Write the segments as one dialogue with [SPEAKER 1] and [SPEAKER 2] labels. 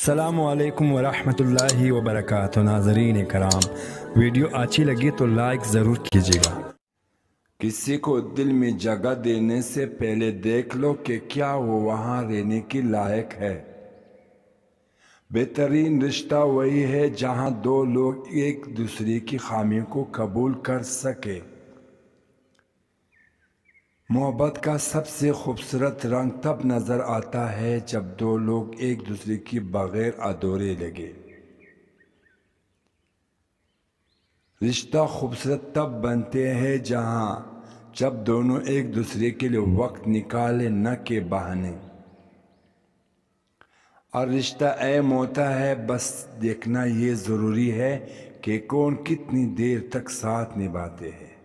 [SPEAKER 1] السلام علیکم ورحمۃ اللہ وبرکاتہ۔ ناظرین کرام، ویڈیو اچھی لگی تو لائک ضرور کیجیے گا۔
[SPEAKER 2] کسی کو دل میں جگہ دینے سے پہلے دیکھ لو کہ کیا وہ وہاں رہنے کی لائق ہے۔ بہترین رشتہ وہی ہے جہاں دو لوگ ایک دوسرے کی خامیوں کو قبول کر سکے۔ محبت کا سب سے خوبصورت رنگ تب نظر آتا ہے جب دو لوگ ایک دوسرے کے بغیر ادھورے لگے۔ رشتہ خوبصورت تب بنتے ہیں جب دونوں ایک دوسرے کے لیے وقت نکالے، نہ کہ بہانے۔ اور رشتہ اہم ہوتا ہے، بس دیکھنا یہ ضروری ہے کہ کون کتنی دیر تک ساتھ نبھاتے ہیں۔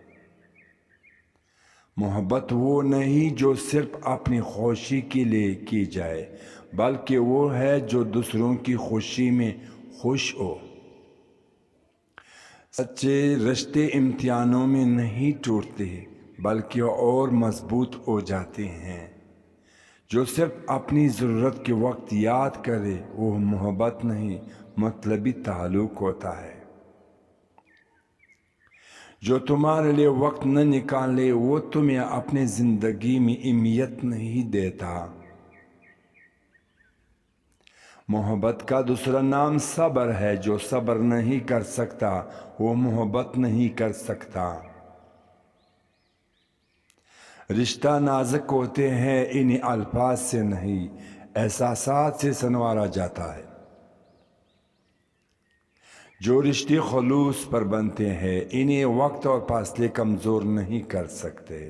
[SPEAKER 2] محبت وہ نہیں جو صرف اپنی خوشی کے لیے کی جائے، بلکہ وہ ہے جو دوسروں کی خوشی میں خوش ہو۔ سچے رشتے امتحانوں میں نہیں ٹوٹتے بلکہ اور مضبوط ہو جاتے ہیں۔ جو صرف اپنی ضرورت کے وقت یاد کرے وہ محبت نہیں، مطلبی تعلق ہوتا ہے۔ جو تمہارے لیے وقت نہ نکالے وہ تمہیں اپنی زندگی میں اہمیت نہیں دیتا۔ محبت کا دوسرا نام صبر ہے۔ جو صبر نہیں کر سکتا وہ محبت نہیں کر سکتا۔ رشتہ نازک ہوتے ہیں، انہیں الفاظ سے نہیں احساسات سے سنوارا جاتا ہے۔ جو رشتے خلوص پر بنتے ہیں انہیں وقت اور فاصلے کمزور نہیں کر سکتے۔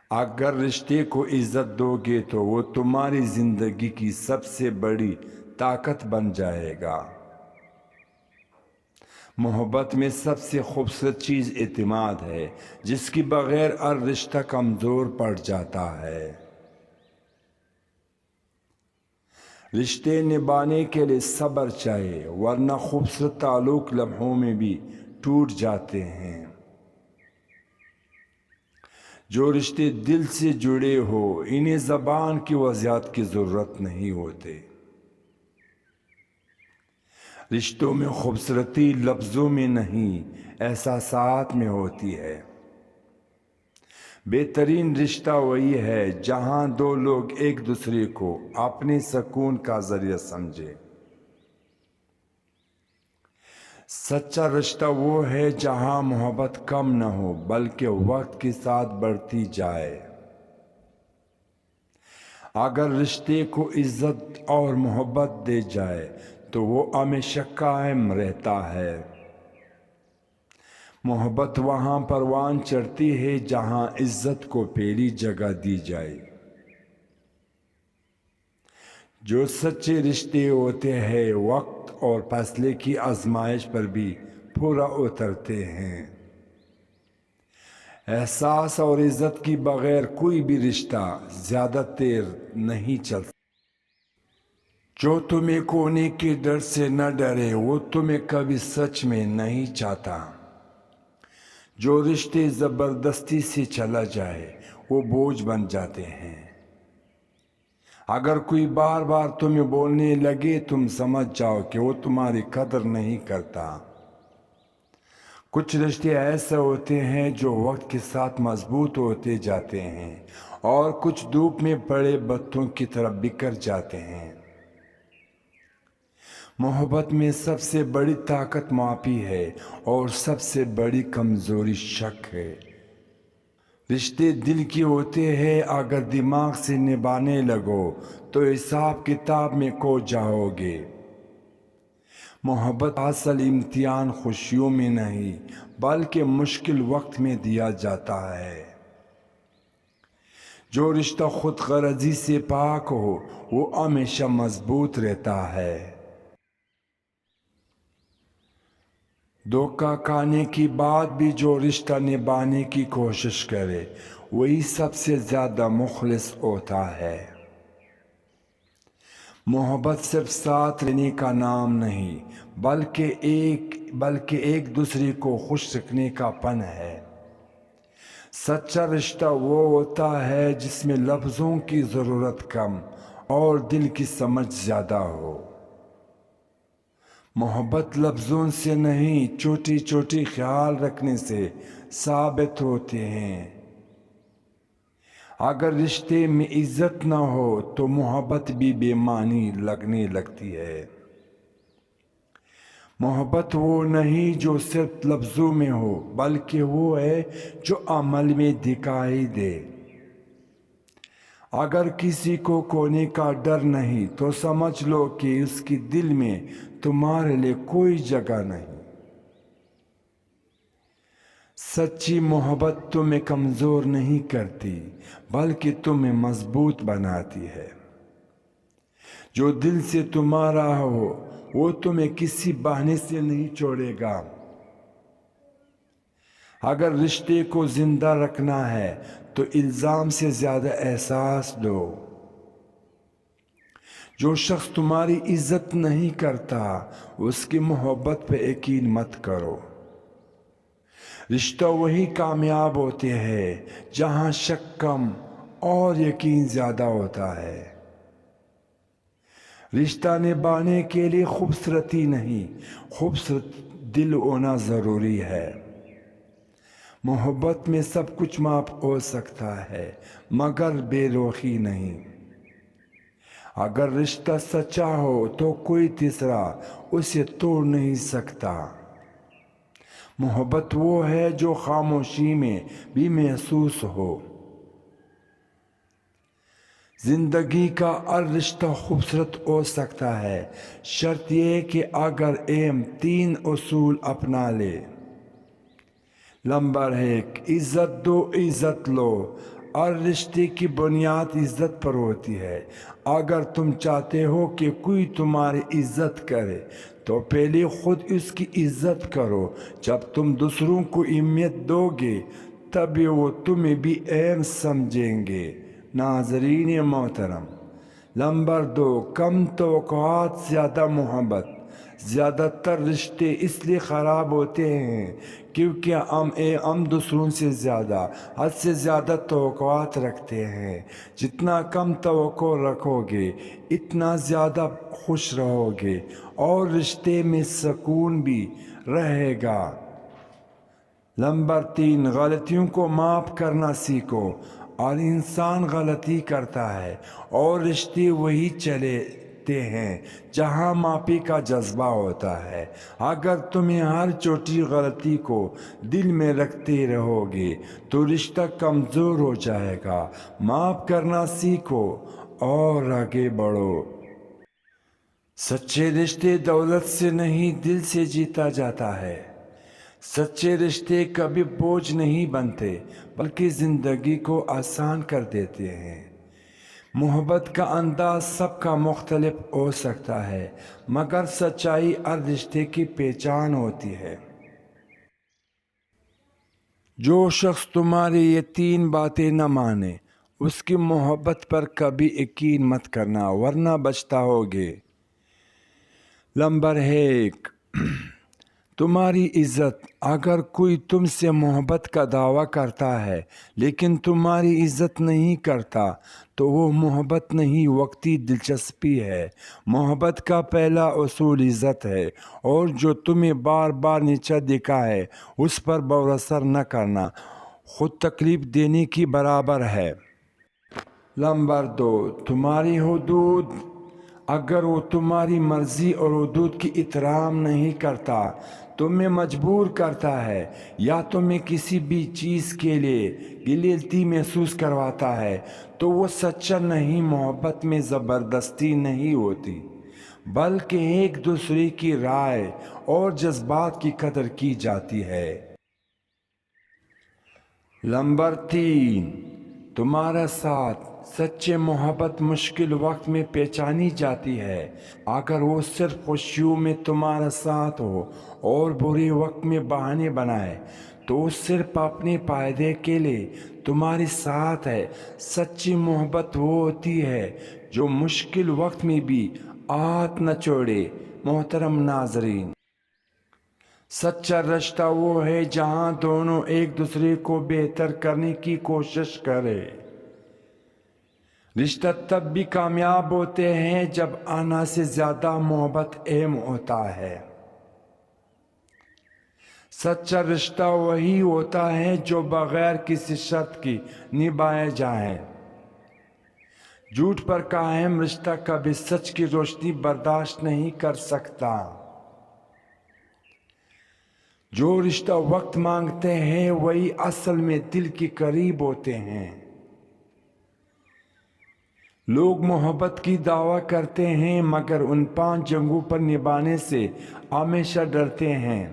[SPEAKER 2] اگر رشتے کو عزت دو گے تو وہ تمہاری زندگی کی سب سے بڑی طاقت بن جائے گا۔ محبت میں سب سے خوبصورت چیز اعتماد ہے، جس کے بغیر ہر رشتہ کمزور پڑ جاتا ہے۔ رشتے نبھانے کے لیے صبر چاہیے، ورنہ خوبصورت تعلق لمحوں میں بھی ٹوٹ جاتے ہیں۔ جو رشتے دل سے جڑے ہو انہیں زبان کی وضاحت کی ضرورت نہیں ہوتی۔ رشتوں میں خوبصورتی لفظوں میں نہیں احساسات میں ہوتی ہے۔ بہترین رشتہ وہی ہے جہاں دو لوگ ایک دوسرے کو اپنے سکون کا ذریعہ سمجھے۔ سچا رشتہ وہ ہے جہاں محبت کم نہ ہو بلکہ وقت کے ساتھ بڑھتی جائے۔ اگر رشتے کو عزت اور محبت دے جائے تو وہ ہمیشہ قائم رہتا ہے۔ محبت وہاں پروان چڑھتی ہے جہاں عزت کو پہلی جگہ دی جائے۔ جو سچے رشتے ہوتے ہیں وقت اور فاصلے کی آزمائش پر بھی پورا اترتے ہیں۔ احساس اور عزت کی بغیر کوئی بھی رشتہ زیادہ دیر نہیں چلتا۔ جو تمہیں کھونے کے ڈر سے نہ ڈرے وہ تمہیں کبھی سچ میں نہیں چاہتا۔ جو رشتے زبردستی سے چلا جائے وہ بوجھ بن جاتے ہیں۔ اگر کوئی بار بار تمہیں بولنے لگے تم سمجھ جاؤ کہ وہ تمہاری قدر نہیں کرتا۔ کچھ رشتے ایسے ہوتے ہیں جو وقت کے ساتھ مضبوط ہوتے جاتے ہیں اور کچھ دھوپ میں پڑے پتوں کی طرح بکھر جاتے ہیں۔ محبت میں سب سے بڑی طاقت معافی ہے اور سب سے بڑی کمزوری شک ہے۔ رشتے دل کی ہوتے ہیں، اگر دماغ سے نبھانے لگو تو حساب کتاب میں کھو جاؤ گے۔ محبت اصل امتحان خوشیوں میں نہیں بلکہ مشکل وقت میں دیا جاتا ہے۔ جو رشتہ خود غرضی سے پاک ہو وہ ہمیشہ مضبوط رہتا ہے۔ دھوکہ کھانے کے بعد بھی جو رشتہ نبھانے کی کوشش کرے وہی سب سے زیادہ مخلص ہوتا ہے۔ محبت صرف ساتھ رہنے کا نام نہیں بلکہ ایک دوسرے کو خوش رکھنے کا فن ہے۔ سچا رشتہ وہ ہوتا ہے جس میں لفظوں کی ضرورت کم اور دل کی سمجھ زیادہ ہو۔ محبت لفظوں سے نہیں، چھوٹی چھوٹی خیال رکھنے سے ثابت ہوتے ہیں۔ اگر رشتے میں عزت نہ ہو تو محبت بھی بے معنی لگنے لگتی ہے۔ محبت وہ نہیں جو صرف لفظوں میں ہو، بلکہ وہ ہے جو عمل میں دکھائی دے۔ اگر کسی کو کھونے کا ڈر نہیں تو سمجھ لو کہ اس کے دل میں تمہارے لیے کوئی جگہ نہیں۔ سچی محبت تمہیں کمزور نہیں کرتی بلکہ تمہیں مضبوط بناتی ہے۔ جو دل سے تمہارا ہو وہ تمہیں کسی بہانے سے نہیں چھوڑے گا۔ اگر رشتے کو زندہ رکھنا ہے تو الزام سے زیادہ احساس دو۔ جو شخص تمہاری عزت نہیں کرتا اس کی محبت پہ یقین مت کرو۔ رشتہ وہی کامیاب ہوتے ہیں جہاں شک کم اور یقین زیادہ ہوتا ہے۔ رشتہ نبھانے کے لیے خوبصورتی نہیں، خوبصورت دل ہونا ضروری ہے۔ محبت میں سب کچھ معاف ہو سکتا ہے مگر بے رخی نہیں۔ اگر رشتہ سچا ہو تو کوئی تیسرا اسے توڑ نہیں سکتا۔ محبت وہ ہے جو خاموشی میں بھی محسوس ہو۔ زندگی کا ہر رشتہ خوبصورت ہو سکتا ہے، شرط یہ کہ اگر اہم 3 اصول اپنا لے۔ نمبر 1، عزت دو، عزت لو۔ ہر رشتے کی بنیاد عزت پر ہوتی ہے۔ اگر تم چاہتے ہو کہ کوئی تمہاری عزت کرے تو پہلے خود اس کی عزت کرو۔ جب تم دوسروں کو اہمیت دو گے تبھی وہ تمہیں بھی اہم سمجھیں گے۔ ناظرین محترم، نمبر 2، کم توقعات زیادہ محبت۔ زیادہ تر رشتے اس لیے خراب ہوتے ہیں کیونکہ ہم دوسروں سے زیادہ، حد سے زیادہ توقعات رکھتے ہیں۔ جتنا کم توقع رکھو گے اتنا زیادہ خوش رہو گے اور رشتے میں سکون بھی رہے گا۔ نمبر 3، غلطیوں کو معاف کرنا سیکھو۔ اور انسان غلطی کرتا ہے اور رشتے وہی چلتے ہیں جہاں معافی کا جذبہ ہوتا ہے۔ اگر تمہیں ہر چھوٹی غلطی کو دل میں رکھتے رہو گے تو رشتہ کمزور ہو جائے گا۔ معاف کرنا سیکھو اور آگے بڑھو۔ سچے رشتے دولت سے نہیں دل سے جیتا جاتا ہے۔ سچے رشتے کبھی بوجھ نہیں بنتے بلکہ زندگی کو آسان کر دیتے ہیں۔ محبت کا انداز سب کا مختلف ہو سکتا ہے مگر سچائی ہر رشتے کی پہچان ہوتی ہے۔ جو شخص تمہاری یہ 3 باتیں نہ مانے اس کی محبت پر کبھی یقین مت کرنا ورنہ پچھتاؤ گے۔ نمبر 1، تمہاری عزت۔ اگر کوئی تم سے محبت کا دعویٰ کرتا ہے لیکن تمہاری عزت نہیں کرتا تو وہ محبت نہیں، وقتی دلچسپی ہے۔ محبت کا پہلا اصول عزت ہے اور جو تمہیں بار بار نیچا دکھا ہے اس پر بھروسہ نہ کرنا خود تکلیف دینے کی برابر ہے۔ نمبر 2، تمہاری حدود۔ اگر وہ تمہاری مرضی اور حدود کی احترام نہیں کرتا، تمہیں مجبور کرتا ہے یا تمہیں کسی بھی چیز کے لیے گلٹی محسوس کرواتا ہے تو وہ سچا نہیں۔ محبت میں زبردستی نہیں ہوتی بلکہ ایک دوسرے کی رائے اور جذبات کی قدر کی جاتی ہے۔ نمبر 3، تمہارا ساتھ۔ سچے محبت مشکل وقت میں پہچانی جاتی ہے۔ اگر وہ صرف خوشیوں میں تمہارا ساتھ ہو اور برے وقت میں بہانے بنائے تو وہ صرف اپنے فائدے کے لیے تمہارے ساتھ ہے۔ سچی محبت وہ ہوتی ہے جو مشکل وقت میں بھی ہاتھ نہ چھوڑے۔ محترم ناظرین، سچا رشتہ وہ ہے جہاں دونوں ایک دوسرے کو بہتر کرنے کی کوشش کریں۔ رشتہ تب بھی کامیاب ہوتے ہیں جب آنا سے زیادہ محبت اہم ہوتا ہے۔ سچا رشتہ وہی ہوتا ہے جو بغیر کسی شرط کی نبھائے جائے۔ جھوٹ پر قائم رشتہ کبھی سچ کی روشنی برداشت نہیں کر سکتا۔ جو رشتہ وقت مانگتے ہیں وہی اصل میں دل کے قریب ہوتے ہیں۔ لوگ محبت کی دعویٰ کرتے ہیں مگر ان 5 جنگوں پر نبھانے سے ہمیشہ ڈرتے ہیں۔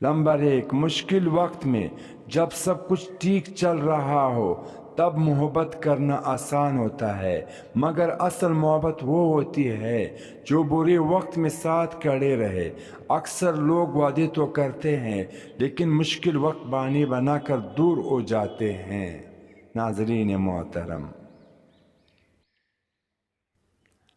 [SPEAKER 2] نمبر 1، مشکل وقت میں جب سب کچھ ٹھیک چل رہا ہو تب محبت کرنا آسان ہوتا ہے، مگر اصل محبت وہ ہوتی ہے جو برے وقت میں ساتھ کھڑے رہے۔ اکثر لوگ وعدے تو کرتے ہیں لیکن مشکل وقت بہانے بنا کر دور ہو جاتے ہیں۔ ناظرین محترم،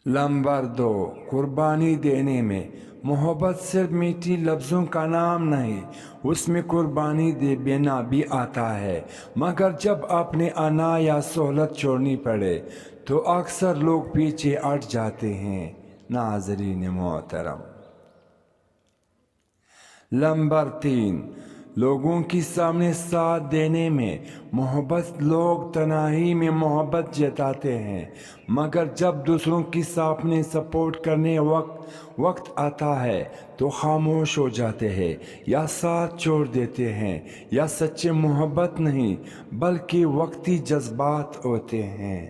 [SPEAKER 2] نمبر 2، قربانی دینے میں محبت صرف میٹھی لفظوں کا نام نہیں، اس میں قربانی دینا بھی آتا ہے، مگر جب اپنے انا یا سہولت چھوڑنی پڑے تو اکثر لوگ پیچھے ہٹ جاتے ہیں۔ ناظرین محترم، نمبر 3، لوگوں کے سامنے ساتھ دینے میں محبت لوگ تنہائی میں محبت جتاتے ہیں، مگر جب دوسروں کے سامنے سپورٹ کرنے وقت آتا ہے تو خاموش ہو جاتے ہیں یا ساتھ چھوڑ دیتے ہیں۔ یا سچے محبت نہیں بلکہ وقتی جذبات ہوتے ہیں۔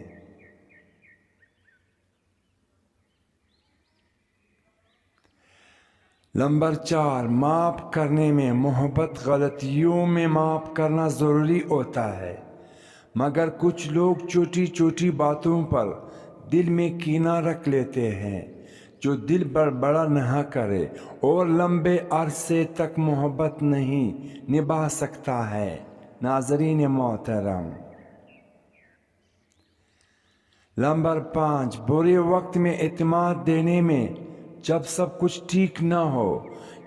[SPEAKER 2] نمبر 4، معاف کرنے میں محبت غلطیوں میں معاف کرنا ضروری ہوتا ہے، مگر کچھ لوگ چھوٹی چھوٹی باتوں پر دل میں کینہ رکھ لیتے ہیں جو دل بڑا نہ کرے اور لمبے عرصے تک محبت نہیں نبھا سکتا ہے۔ ناظرین محترم، نمبر 5، برے وقت میں اعتماد دینے میں جب سب کچھ ٹھیک نہ ہو،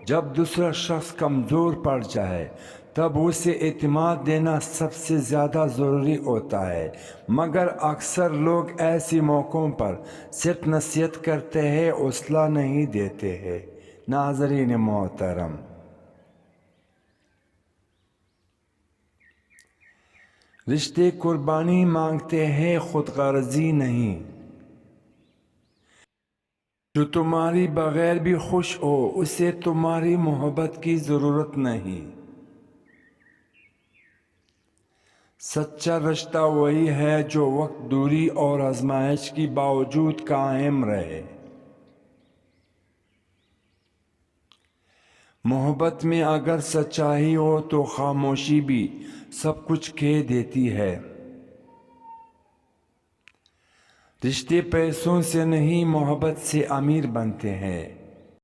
[SPEAKER 2] جب دوسرا شخص کمزور پڑ جائے تب اسے اعتماد دینا سب سے زیادہ ضروری ہوتا ہے، مگر اکثر لوگ ایسے موقعوں پر صرف نصیحت کرتے ہیں، حوصلہ نہیں دیتے ہیں۔ ناظرین محترم، رشتے قربانی مانگتے ہیں، خود غرضی نہیں۔ جو تمہاری بغیر بھی خوش ہو اسے تمہاری محبت کی ضرورت نہیں۔ سچا رشتہ وہی ہے جو وقت، دوری اور آزمائش کے باوجود قائم رہے۔ محبت میں اگر سچائی ہو تو خاموشی بھی سب کچھ کہہ دیتی ہے۔ رشتے پیسوں سے نہیں محبت سے امیر بنتے ہیں۔